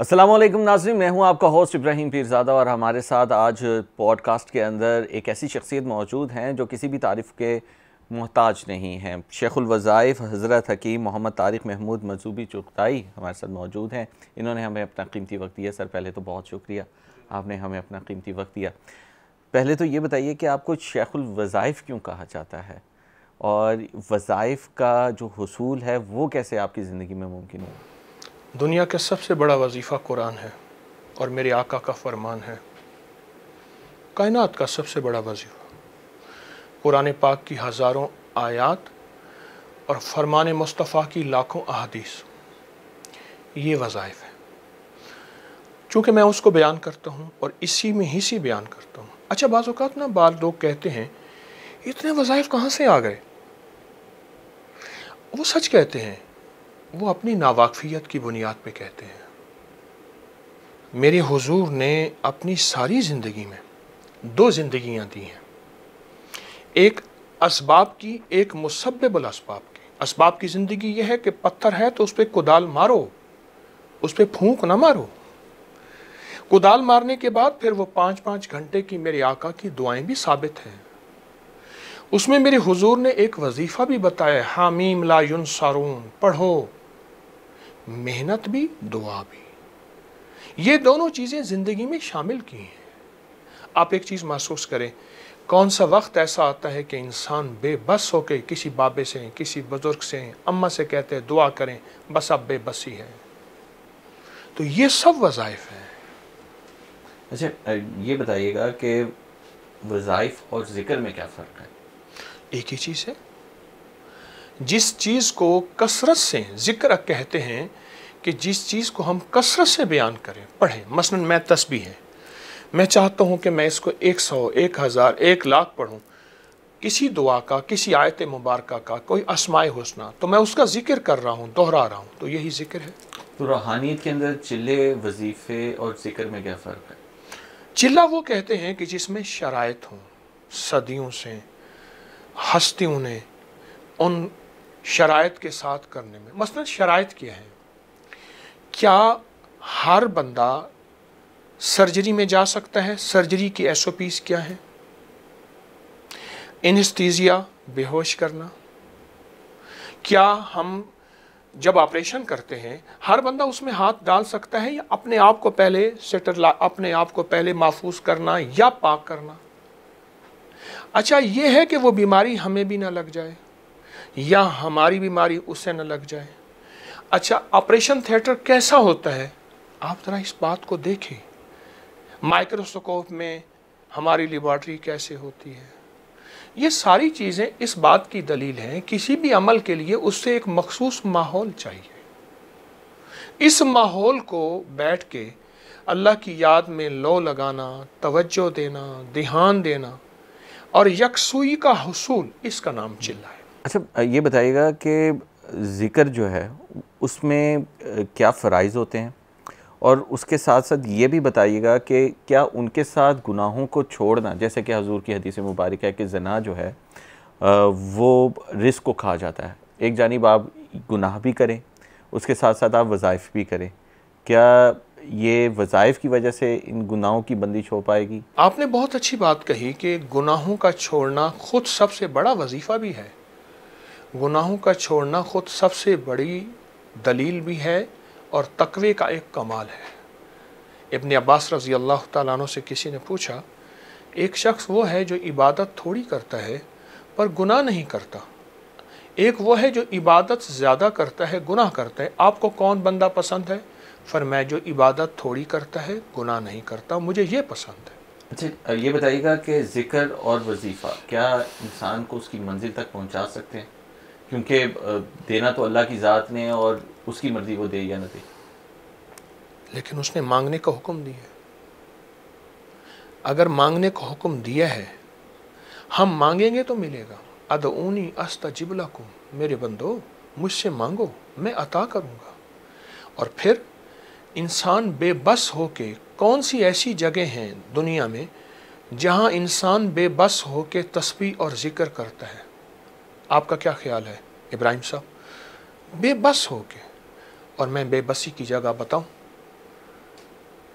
السلام علیکم ناظرین، میں ہوں آپ کا ہوسٹ ابراہیم پیرزادہ، اور ہمارے ساتھ آج پوڈ کاسٹ کے اندر ایک ایسی شخصیت موجود ہیں جو کسی بھی تعریف کے محتاج نہیں ہیں۔ شیخ الوظائف حضرت حکیم محمد طارق محمود مجذوبی چغتائی ہمارے ساتھ موجود ہیں۔ انہوں نے ہمیں اپنا قیمتی وقت دیا۔ سر پہلے تو بہت شکریہ، آپ نے ہمیں اپنا قیمتی وقت دیا۔ پہلے تو یہ بتائیے کہ آپ کو شیخ الوظائف کیوں کہا جاتا ہے، اور وظائف کا جو حصول ہے وہ کیسے آپ کی زندگی میں ممکن ہو؟ دنیا کا سب سے بڑا وظیفہ قرآن ہے اور میرے آقا کا فرمان ہے۔ کائنات کا سب سے بڑا وظیفہ قرآن پاک کی ہزاروں آیات اور فرمان مصطفیٰ کی لاکھوں احادیث، یہ وظائف ہے۔ چونکہ میں اس کو بیان کرتا ہوں اور اسی میں ہی سے بیان کرتا ہوں۔ اچھا، بعض اوقات نا بعض لوگ کہتے ہیں اتنے وظائف کہاں سے آ گئے؟ وہ سچ کہتے ہیں، وہ اپنی ناواقفیت کی بنیاد پہ کہتے ہیں۔ میرے حضور نے اپنی ساری زندگی میں دو زندگیاں دی ہیں، ایک اسباب کی، ایک مسبب الاسباب کی۔ اسباب کی زندگی یہ ہے کہ پتھر ہے تو اس پہ کدال مارو، اس پہ پھونک نہ مارو۔ کدال مارنے کے بعد پھر وہ 5 گھنٹے کی میرے آقا کی دعائیں بھی ثابت ہیں۔ اس میں میرے حضور نے ایک وظیفہ بھی بتایا، حامیم لا ینصرون، پڑھو، محنت بھی دعا بھی، یہ دونوں چیزیں زندگی میں شامل کی ہیں۔ آپ ایک چیز محسوس کریں، کون سا وقت ایسا آتا ہے کہ انسان بے بس ہو کے کسی بابے سے، کسی بزرگ سے، اماں سے کہتے ہیں دعا کریں، بس اب بے بسی ہے۔ تو یہ سب وظائف ہیں۔ اچھا، یہ بتائیے گا کہ وظائف اور ذکر میں کیا فرق ہے؟ ایک ہی چیز ہے۔ جس چیز کو کثرت سے ذکر کہتے ہیں کہ جس چیز کو ہم کثرت سے بیان کریں، پڑھیں۔ مثلا میں تسبیح ہے، میں چاہتا ہوں کہ میں اس کو 100، 1000، 1,00,000 پڑھوں، کسی دعا کا، کسی آیت مبارکہ کا، کوئی اسماء حسنہ، تو میں اس کا ذکر کر رہا ہوں، دہرا رہا ہوں، تو یہی ذکر ہے۔ تو روحانیت کے اندر چلے، وظیفے اور ذکر میں کیا فرق ہے؟ چلہ وہ کہتے ہیں کہ جس میں شرائط ہوں، صدیوں سے ہستیوں نے ان شرائط کے ساتھ کرنے میں۔ مثلا شرائط کیا ہے؟ کیا ہر بندہ سرجری میں جا سکتا ہے؟ سرجری کی ایس او پیز کیا ہے؟ انستیزیا، بے ہوش کرنا۔ کیا ہم جب آپریشن کرتے ہیں ہر بندہ اس میں ہاتھ ڈال سکتا ہے، یا اپنے آپ کو پہلے اپنے آپ کو پہلے محفوظ کرنا یا پاک کرنا؟ اچھا، یہ ہے کہ وہ بیماری ہمیں بھی نہ لگ جائے یا ہماری بیماری اس سے نہ لگ جائے۔ اچھا، آپریشن تھیٹر کیسا ہوتا ہے؟ آپ ذرا اس بات کو دیکھیں، مائکروسکوپ میں ہماری لیبارٹری کیسے ہوتی ہے۔ یہ ساری چیزیں اس بات کی دلیل ہیں، کسی بھی عمل کے لیے اس سے ایک مخصوص ماحول چاہیے۔ اس ماحول کو بیٹھ کے اللہ کی یاد میں لو لگانا، توجہ دینا، دھیان دینا اور یکسوئی کا حصول، اس کا نام چلہ ہے۔ اچھا، یہ بتائیے گا کہ ذکر جو ہے اس میں کیا فرائض ہوتے ہیں، اور اس کے ساتھ ساتھ یہ بھی بتائیے گا کہ کیا ان کے ساتھ گناہوں کو چھوڑنا، جیسے کہ حضور کی حدیث مبارک ہے کہ زنا جو ہے وہ رزق کو کھا جاتا ہے، ایک جانب آپ گناہ بھی کریں، اس کے ساتھ ساتھ آپ وظائف بھی کریں، کیا یہ وظائف کی وجہ سے ان گناہوں کی بندش ہو پائے گی؟ آپ نے بہت اچھی بات کہی کہ گناہوں کا چھوڑنا خود سب سے بڑا وظیفہ بھی ہے، گناہوں کا چھوڑنا خود سب سے بڑی دلیل بھی ہے اور تقوی کا ایک کمال ہے۔ ابن عباس رضی اللہ تعالیٰ عنہ سے کسی نے پوچھا، ایک شخص وہ ہے جو عبادت تھوڑی کرتا ہے پر گناہ نہیں کرتا، ایک وہ ہے جو عبادت زیادہ کرتا ہے، گناہ کرتا ہے، آپ کو کون بندہ پسند ہے؟ فرمایا جو عبادت تھوڑی کرتا ہے، گناہ نہیں کرتا، مجھے یہ پسند ہے۔ اچھا، یہ بتائیے گا کہ ذکر اور وظیفہ کیا انسان کو اس کی منزل تک پہنچا سکتے ہیں؟ کیونکہ دینا تو اللہ کی ذات نے، اور اس کی مرضی وہ دے یا نہ دے، لیکن اس نے مانگنے کا حکم دیا ہے۔ اگر مانگنے کا حکم دیا ہے، ہم مانگیں گے تو ملے گا۔ ادعونی استجب لکم، میرے بندو مجھ سے مانگو، میں عطا کروں گا۔ اور پھر انسان بے بس ہو کے، کون سی ایسی جگہ ہیں دنیا میں جہاں انسان بے بس ہو کے تسبیح اور ذکر کرتا ہے؟ آپ کا کیا خیال ہے ابراہیم صاحب؟ بے بس ہو کے، اور میں بے بسی کی جگہ بتاؤں،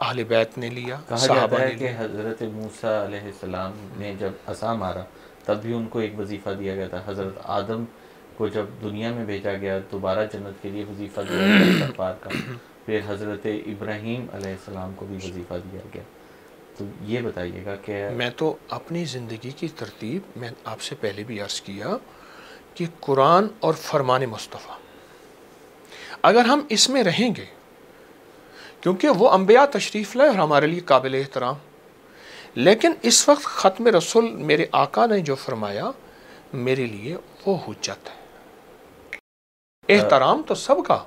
اہل بیت نے لیا، کہا صحابہ جاتا ہے نے کہ لیا۔ حضرت موسیٰ علیہ السلام نے جب عصا مارا تب بھی ان کو ایک وظیفہ دیا گیا تھا. حضرت آدم کو جب دنیا میں بھیجا گیا دوبارہ جنت کے لیے وظیفہ دیا گیا استغفار کا. پھر حضرت ابراہیم علیہ السلام کو بھی وظیفہ دیا گیا. تو یہ بتائیے گا کہ میں تو اپنی زندگی کی ترتیب میں آپ سے پہلے بھی عرض کیا کہ قرآن اور فرمان مصطفیٰ اگر ہم اس میں رہیں گے، کیونکہ وہ انبیاء تشریف لائے اور ہمارے لیے قابل احترام، لیکن اس وقت ختم رسول میرے آقا نے جو فرمایا میرے لیے وہ حجت ہے۔ احترام تو سب کا،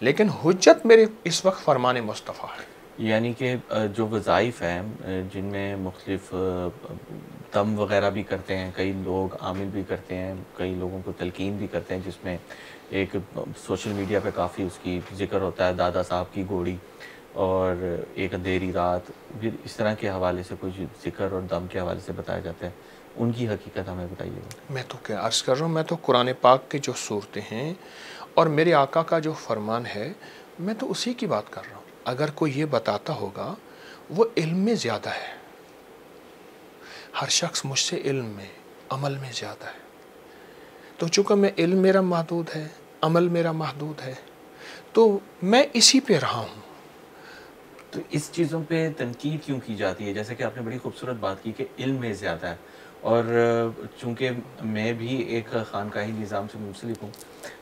لیکن حجت میرے اس وقت فرمان مصطفیٰ ہے۔ یعنی کہ جو وظائف ہیں جن میں مختلف دم وغیرہ بھی کرتے ہیں، کئی لوگ عامل بھی کرتے ہیں، کئی لوگوں کو تلقین بھی کرتے ہیں، جس میں ایک سوشل میڈیا پہ کافی اس کی ذکر ہوتا ہے، دادا صاحب کی گھوڑی اور ایک اندھیری رات، پھر اس طرح کے حوالے سے کچھ ذکر اور دم کے حوالے سے بتایا جاتا ہے. ان کی حقیقت ہمیں بتائیے گا. میں تو کیا عرض کر رہا ہوں، میں تو قرآن پاک کے جو صورتیں ہیں اور میرے آقا کا جو فرمان ہے میں تو اسی کی بات کر رہا ہوں. اگر کوئی یہ بتاتا ہوگا وہ علم میں زیادہ ہے، ہر شخص مجھ سے علم میں عمل میں زیادہ ہے، تو چونکہ میں علم میرا محدود ہے، عمل میرا محدود ہے، تو میں اسی پہ رہا ہوں. تو اس چیزوں پہ تنقید کیوں کی جاتی ہے؟ جیسے کہ آپ نے بڑی خوبصورت بات کی کہ علم میں زیادہ ہے، اور چونکہ میں بھی ایک خانقاہی نظام سے منسلک ہوں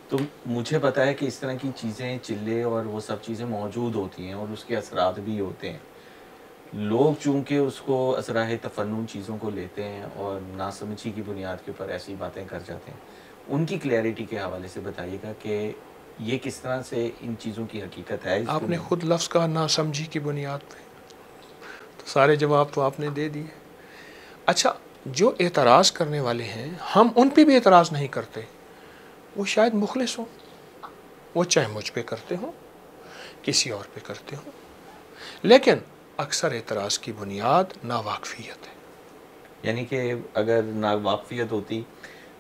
تو مجھے پتا ہے کہ اس طرح کی چیزیں، چلے اور وہ سب چیزیں موجود ہوتی ہیں اور اس کے اثرات بھی ہوتے ہیں. لوگ چونکہ اس کو اسرائے تفنن چیزوں کو لیتے ہیں اور ناسمجھی کی بنیاد کے اوپر ایسی باتیں کر جاتے ہیں. ان کی کلیئرٹی کے حوالے سے بتائیے گا کہ یہ کس طرح سے ان چیزوں کی حقیقت ہے. آپ نے خود لفظ کہا ناسمجھی کی بنیاد پہ، تو سارے جواب تو آپ نے دے دیے. اچھا، جو اعتراض کرنے والے ہیں ہم ان پہ بھی اعتراض نہیں کرتے، وہ شاید مخلص ہوں، وہ چاہے مجھ پہ کرتے ہوں کسی اور پہ کرتے ہوں، لیکن اکثر اعتراض کی بنیاد ناواقفیت ہے. یعنی کہ اگر ناواقفیت ہوتی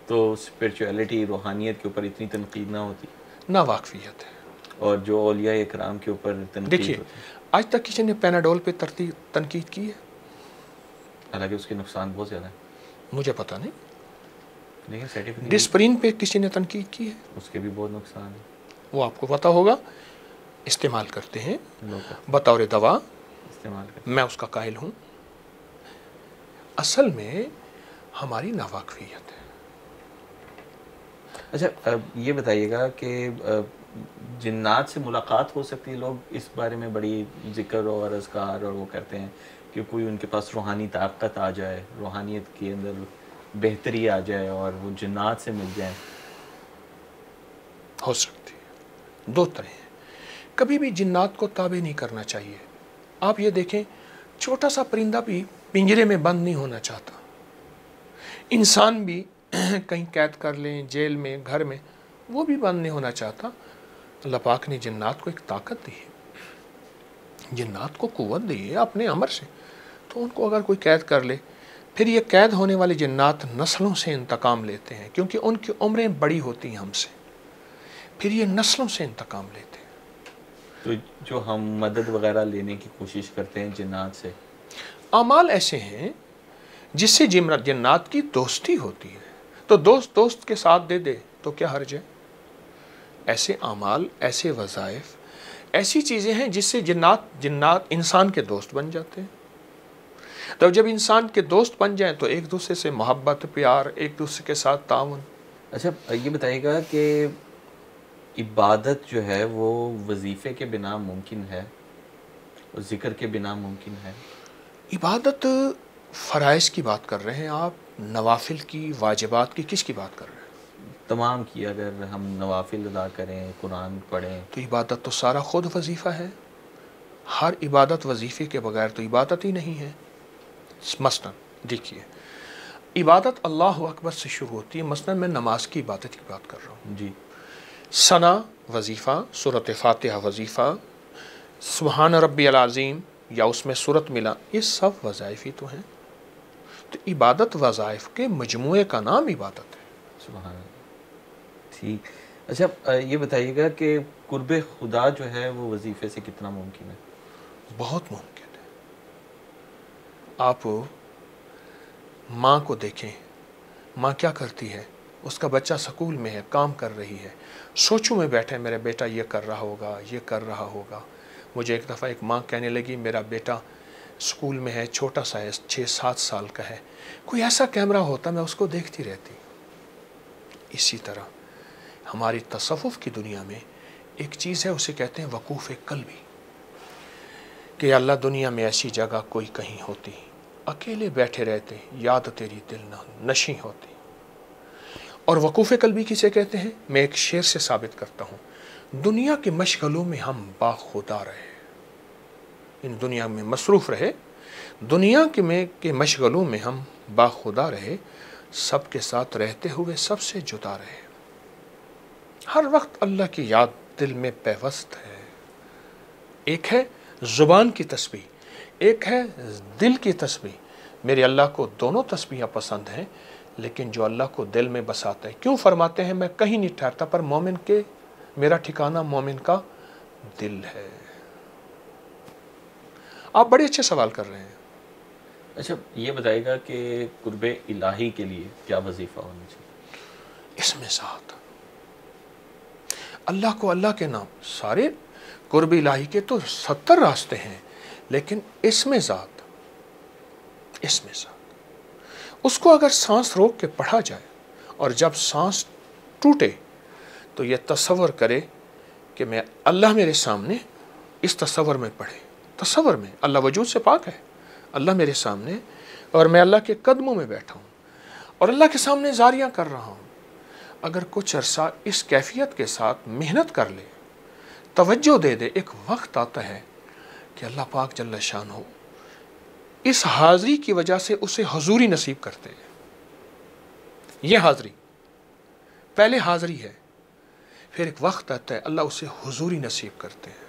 تو اسپرچویلٹی، روحانیت کے اوپر اتنی تنقید نہ ہوتی. ناواقفیت ہے. اور جو اولیاء اکرام کے اوپر تنقید دیکھیے، ہوتی ہے، آج تک کسی نے پیناڈول پہ تنقید کی ہے؟ حالانکہ اس کے نقصان بہت زیادہ ہیں. مجھے پتہ نہیں. لیکن سرٹیفکیٹ ڈسپرین پہ کسی نے تنقید کی ہے؟ اس کے بھی بہت نقصان ہیں. وہ آپ کو پتہ ہوگا. استعمال کرتے ہیں لوگ بطور دوا، استعمال کرتے میں اس کا قائل ہوں. اصل میں ہماری ناواقفیت ہے. اچھا، یہ بتائیے گا کہ جنات سے ملاقات ہو سکتی ہے؟ لوگ اس بارے میں بڑی ذکر اور اذکار اور وہ کرتے ہیں کہ کوئی ان کے پاس روحانی طاقت آ جائے، روحانیت کے اندر بہتری آ جائے اور وہ جنات سے مل جائیں. ہو سکتی ہے. دو طرح ہیں. کبھی بھی جنات کو تابع نہیں کرنا چاہیے. آپ یہ دیکھیں، چھوٹا سا پرندہ بھی پنجرے میں بند نہیں ہونا چاہتا. انسان بھی کہیں قید کر لیں، جیل میں، گھر میں، وہ بھی بند نہیں ہونا چاہتا. اللہ پاک نے جنات کو ایک طاقت دی ہے، جنات کو قوت دی ہے اپنے امر سے. تو ان کو اگر کوئی قید کر لے، پھر یہ قید ہونے والے جنات نسلوں سے انتقام لیتے ہیں، کیونکہ ان کی عمریں بڑی ہوتی ہیں ہم سے، پھر یہ نسلوں سے انتقام لیتے ہیں. تو جو ہم مدد وغیرہ لینے کی کوشش کرتے ہیں جنات سے، اعمال ایسے ہیں جس سے جنات کی دوستی ہوتی ہے، تو دوست کے ساتھ دے دے تو کیا حرج ہے. ایسے اعمال، ایسے وظائف، ایسی چیزیں ہیں جس سے جنات انسان کے دوست بن جاتے ہیں. تو جب انسان کے دوست بن جائیں تو ایک دوسرے سے محبت، پیار، ایک دوسرے کے ساتھ تعاون. اچھا یہ بتائیے گا کہ عبادت جو ہے وہ وظیفے کے بنا ممکن ہے اور ذکر کے بنا ممکن ہے؟ عبادت فرائض کی بات کر رہے ہیں آپ، نوافل کی، واجبات کی، کس کی بات کر رہے ہیں؟ تمام کی. اگر ہم نوافل ادا کریں، قرآن پڑھیں، تو عبادت تو سارا خود وظیفہ ہے. ہر عبادت وظیفے کے بغیر تو عبادت ہی نہیں ہے. مثلا دیکھیے، عبادت اللہ اکبر سے شروع ہوتی ہے. مثلا میں نماز کی عبادت کی بات کر رہا ہوں. جی. ثنا وظیفہ، سورۃ فاتحہ وظیفہ، سبحان ربی العظیم یا اس میں سورت ملا، یہ سب وظائف ہی تو ہیں. تو عبادت وظائف کے مجموعے کا نام عبادت ہے. سبحان اللہ. ٹھیک. اچھا یہ بتائیے گا کہ قرب خدا جو ہے وہ وظیفے سے کتنا ممکن ہے؟ بہت ممکن ہے۔ آپ ماں کو دیکھیں، ماں کیا کرتی ہے، اس کا بچہ سکول میں ہے، کام کر رہی ہے، سوچوں میں بیٹھے میرا بیٹا یہ کر رہا ہوگا، یہ کر رہا ہوگا۔ مجھے ایک دفعہ ایک ماں کہنے لگی میرا بیٹا سکول میں ہے، چھوٹا سا ہے، 6-7 سال کا ہے، کوئی ایسا کیمرہ ہوتا میں اس کو دیکھتی رہتی۔ اسی طرح ہماری تصوف کی دنیا میں ایک چیز ہے، اسے کہتے ہیں وقوف قلبی، کہ اللہ دنیا میں ایسی جگہ کوئی کہیں ہوتی، اکیلے بیٹھے رہتے، یاد تیری دل نہ نشیں ہوتی۔ اور وقوف قلبی کسے کہتے ہیں؟ میں ایک شعر سے ثابت کرتا ہوں، دنیا کے مشغلوں میں ہم باخدا رہے، ان دنیا میں مصروف رہے، دنیا کے مشغلوں میں ہم باخدا رہے، سب کے ساتھ رہتے ہوئے سب سے جدا رہے، ہر وقت اللہ کی یاد دل میں پیوست ہے۔ ایک ہے زبان کی تسبیح، ایک ہے دل کی تسبیح۔ میرے اللہ کو دونوں تسبیحیں پسند ہیں، لیکن جو اللہ کو دل میں بساتا ہے، کیوں فرماتے ہیں میں کہیں نہیں ٹھہرتا، پر مومن کے میرا ٹھکانہ مومن کا دل ہے۔ آپ بڑے اچھے سوال کر رہے ہیں۔ اچھا یہ بتائے گا کہ قرب الہی کے لیے کیا وظیفہ ہونا چاہیے؟ اس میں ذات، اللہ کو اللہ کے نام، سارے قرب الہی کے تو 70 راستے ہیں، لیکن اس میں ذات، اس میں ذات، اس کو اگر سانس روک کے پڑھا جائے اور جب سانس ٹوٹے تو یہ تصور کرے کہ میں اللہ میرے سامنے، اس تصور میں پڑھے، تصور میں اللہ وجود سے پاک ہے، اللہ میرے سامنے اور میں اللہ کے قدموں میں بیٹھا ہوں اور اللہ کے سامنے زاریاں کر رہا ہوں۔ اگر کچھ عرصہ اس کیفیت کے ساتھ محنت کر لے، توجہ دے دے، ایک وقت آتا ہے کہ اللہ پاک جل شانہ اس حاضری کی وجہ سے اسے حضوری نصیب کرتے ہیں۔ یہ حاضری پہلے حاضری ہے، پھر ایک وقت آتا ہے اللہ اسے حضوری نصیب کرتے ہیں،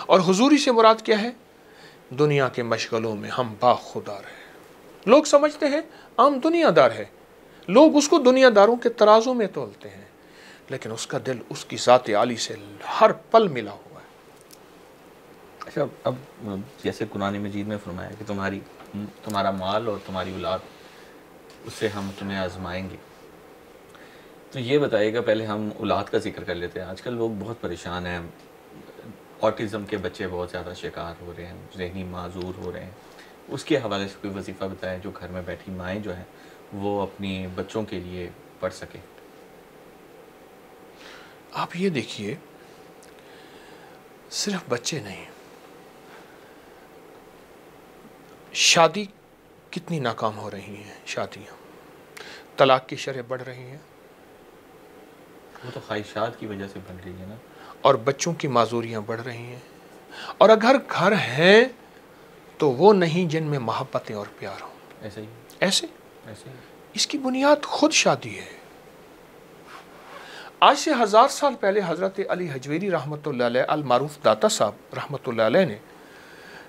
اور حضوری سے مراد کیا ہے؟ دنیا کے مشغلوں میں ہم باخدا رہے۔ لوگ سمجھتے ہیں عام دنیا دار ہے، لوگ اس کو دنیا داروں کے ترازوں میں تولتے ہیں، لیکن اس کا دل اس کی ذات عالی سے ہر پل ملا ہوا ہے۔ اچھا اب جیسے قرآن مجید میں فرمایا کہ تمہارا مال اور تمہاری اولاد، اس سے ہم تمہیں آزمائیں گے، تو یہ بتائیے گا، پہلے ہم اولاد کا ذکر کر لیتے ہیں۔ آج کل لوگ بہت پریشان ہیں، آٹزم کے بچے بہت زیادہ شکار ہو رہے ہیں، ذہنی معذور ہو رہے ہیں، اس کے حوالے سے کوئی وظیفہ بتائیں جو گھر میں بیٹھی مائیں جو ہیں وہ اپنی بچوں کے لیے پڑھ سکیں۔ آپ یہ دیکھیے، صرف بچے نہیں، شادی کتنی ناکام ہو رہی ہیں، شادیاں، طلاق کی شرح بڑھ رہی ہیں، وہ تو خواہشات کی وجہ سے بن رہی ہے نا، اور بچوں کی معذوریاں بڑھ رہی ہیں، اور اگر گھر ہیں تو وہ نہیں جن میں محبتیں اور پیار ہوں۔ ایسے ہی ایسے ایسے ہی اس کی بنیاد خود شادی ہے۔ آج سے 1000 سال پہلے حضرت علی حجویری رحمۃ اللہ علیہ، المعروف داتا صاحب رحمۃ اللہ علیہ نے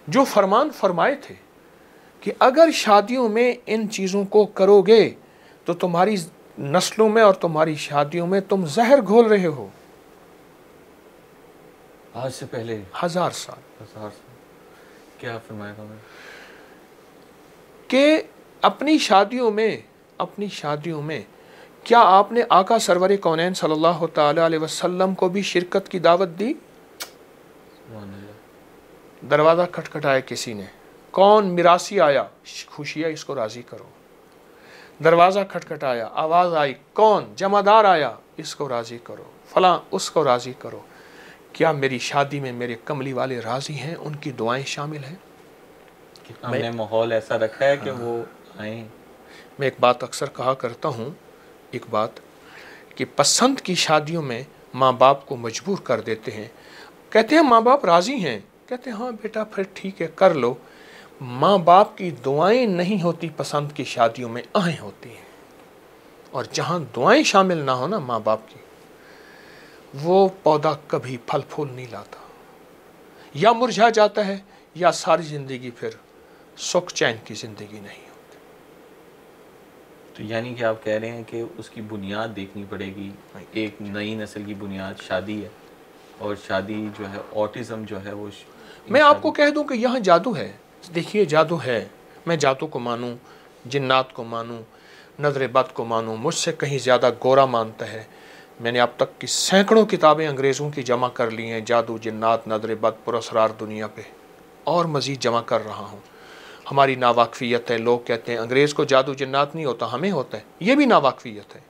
جو فرمان فرمائے تھے کہ اگر شادیوں میں ان چیزوں کو کرو گے تو تمہاری نسلوں میں اور تمہاری شادیوں میں تم زہر گھول رہے ہو۔ آج سے پہلے 1000 سال 1000 سال کیا فرمایا تھا میں؟ کہ اپنی شادیوں میں کیا آپ نے آقا سرور کونین صلی اللہ تعالی علیہ وسلم کو بھی شرکت کی دعوت دی؟ سبحان اللہ۔ دروازہ کھٹکھٹایا کسی نے، کون میراثی آیا، خوشیا اس کو راضی کرو۔ دروازہ کھٹکھٹایا، آواز آئی، کون جمعدار آیا، اس کو راضی کرو، فلاں اس کو راضی کرو۔ کیا میری شادی میں میرے کملی والے راضی ہیں؟ ان کی دعائیں شامل ہیں؟ ہم نے ماحول ایسا رکھا ہے کہ وہ آئیں۔ میں ایک بات اکثر کہا کرتا ہوں، ایک بات کہ پسند کی شادیوں میں ماں باپ کو مجبور کر دیتے ہیں، کہتے ہیں ماں باپ راضی ہیں، کہتے ہیں ہاں بیٹا پھر ٹھیک ہے کر لو۔ ماں باپ کی دعائیں نہیں ہوتی پسند کی شادیوں میں، آہیں ہوتی ہیں، اور جہاں دعائیں شامل نہ ہونا ماں باپ کی، وہ پودا کبھی پھل پھول نہیں لاتا، یا مرجھا جاتا ہے، یا ساری زندگی پھر سکھ چین کی زندگی نہیں ہوتی۔ تو یعنی کہ آپ کہہ رہے ہیں کہ اس کی بنیاد دیکھنی پڑے گی، ایک نئی نسل کی بنیاد شادی ہے، اور شادی جو ہے آٹزم جو ہے وہ میں آپ کو کہہ دوں کہ یہاں جادو ہے. دیکھیے جادو ہے. میں جادو کو مانوں، جنات کو مانوں، نظر بد کو مانوں، مجھ سے کہیں زیادہ گورا مانتا ہے. میں نے اب تک کی سینکڑوں کتابیں انگریزوں کی جمع کر لی ہیں جادو، جنات، نظر بد، پراسرار دنیا پہ، اور مزید جمع کر رہا ہوں. ہماری ناواقفیت ہے. لوگ کہتے ہیں انگریز کو جادو جنات نہیں ہوتا، ہمیں ہوتا ہے. یہ بھی ناواقفیت ہے.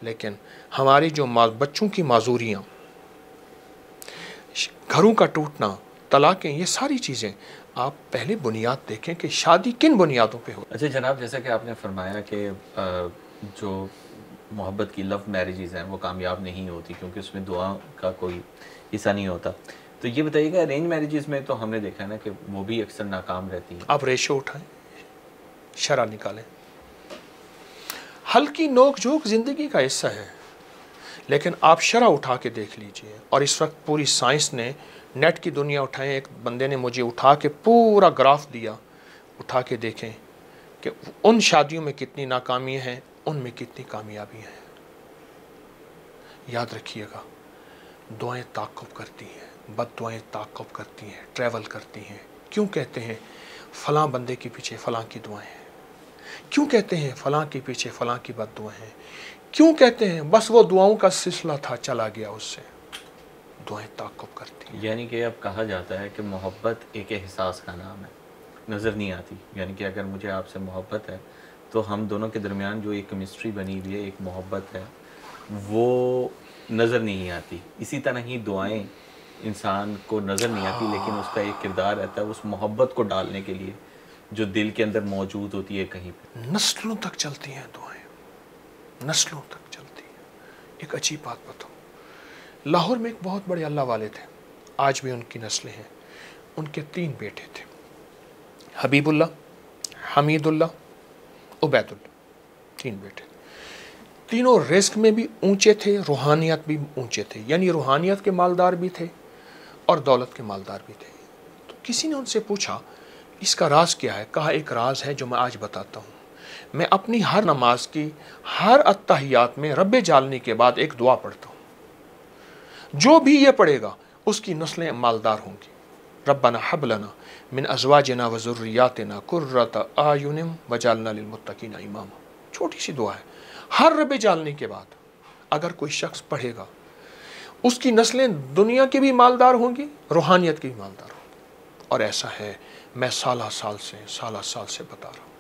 لیکن ہماری جو بچوں کی معذوریاں، گھروں کا ٹوٹنا، طلاقیں، یہ ساری چیزیں آپ پہلے بنیاد دیکھیں کہ شادی کن بنیادوں پہ ہو. اچھا جناب، جیسا کہ آپ نے فرمایا کہ جو محبت کی لو میرجز ہیں وہ کامیاب نہیں ہوتی کیونکہ اس میں دعا کا کوئی حصہ نہیں ہوتا، تو یہ بتائیے گا ارینج میرجز میں تو ہم نے دیکھا ہے نا کہ وہ بھی اکثر ناکام رہتی ہیں. آپ ریشو اٹھائیں، شرح نکالیں. ہلکی نوک جھوک زندگی کا حصہ ہے، لیکن آپ شرح اٹھا کے دیکھ لیجئے. اور اس وقت پوری سائنس نے، نیٹ کی دنیا اٹھائیں. ایک بندے نے مجھے اٹھا کے پورا گراف دیا، اٹھا کے دیکھیں کہ ان شادیوں میں کتنی ناکامیاں ہیں، ان میں کتنی کامیابی ہیں. یاد رکھیے گا، دعائیں تعاقب کرتی ہیں، بد دعائیں تعاقب کرتی ہیں، ٹریول کرتی ہیں. کیوں کہتے ہیں فلاں بندے کے پیچھے فلاں کی دعائیں ہیں؟ کیوں کہتے ہیں فلاں کے پیچھے فلاں کی بد دعائیں ہیں؟ کیوں کہتے ہیں بس وہ دعاؤں کا سلسلہ تھا، چلا گیا اس سے؟ دعائیں تعاقب کرتی ہیں. یعنی کہ اب کہا جاتا ہے کہ محبت ایک احساس کا نام ہے، نظر نہیں آتی. یعنی کہ اگر مجھے آپ سے محبت ہے تو ہم دونوں کے درمیان جو ایک کیمسٹری بنی ہوئی ہے، ایک محبت ہے، وہ نظر نہیں آتی. اسی طرح ہی دعائیں انسان کو نظر نہیں آتی، لیکن اس کا ایک کردار رہتا ہے اس محبت کو ڈالنے کے لیے جو دل کے اندر موجود ہوتی ہے کہیں پہ. نسلوں تک چلتی ہیں دعائیں، نسلوں تک چلتی ہیں. ایک عجیب بات بتاؤں، لاہور میں ایک بہت بڑے اللہ والے تھے، آج بھی ان کی نسلیں ہیں. ان کے 3 بیٹے تھے، حبیب اللہ، حمید اللہ، عبید اللہ. 3 بیٹے، تینوں رزق میں بھی اونچے تھے، روحانیت بھی اونچے تھے. یعنی روحانیت کے مالدار بھی تھے اور دولت کے مالدار بھی تھے. تو کسی نے ان سے پوچھا اس کا راز کیا ہے؟ کہا ایک راز ہے جو میں آج بتاتا ہوں. میں اپنی ہر نماز کی ہر اتحیات میں رب جالنی کے بعد ایک دعا پڑھتا ہوں. جو بھی یہ پڑھے گا اس کی نسلیں مالدار ہوں گی. ربنا حب لنا من ازواجنا و ذریاتنا قرۃ اعین وجعلنا للمتقین اماما. چھوٹی سی دعا ہے. ہر رب جالنی کے بعد اگر کوئی شخص پڑھے گا اس کی نسلیں دنیا کی بھی مالدار ہوں گی، روحانیت کی بھی مالدار ہوں گی. اور ایسا ہے، میں سالہ سال سے بتا رہا ہوں.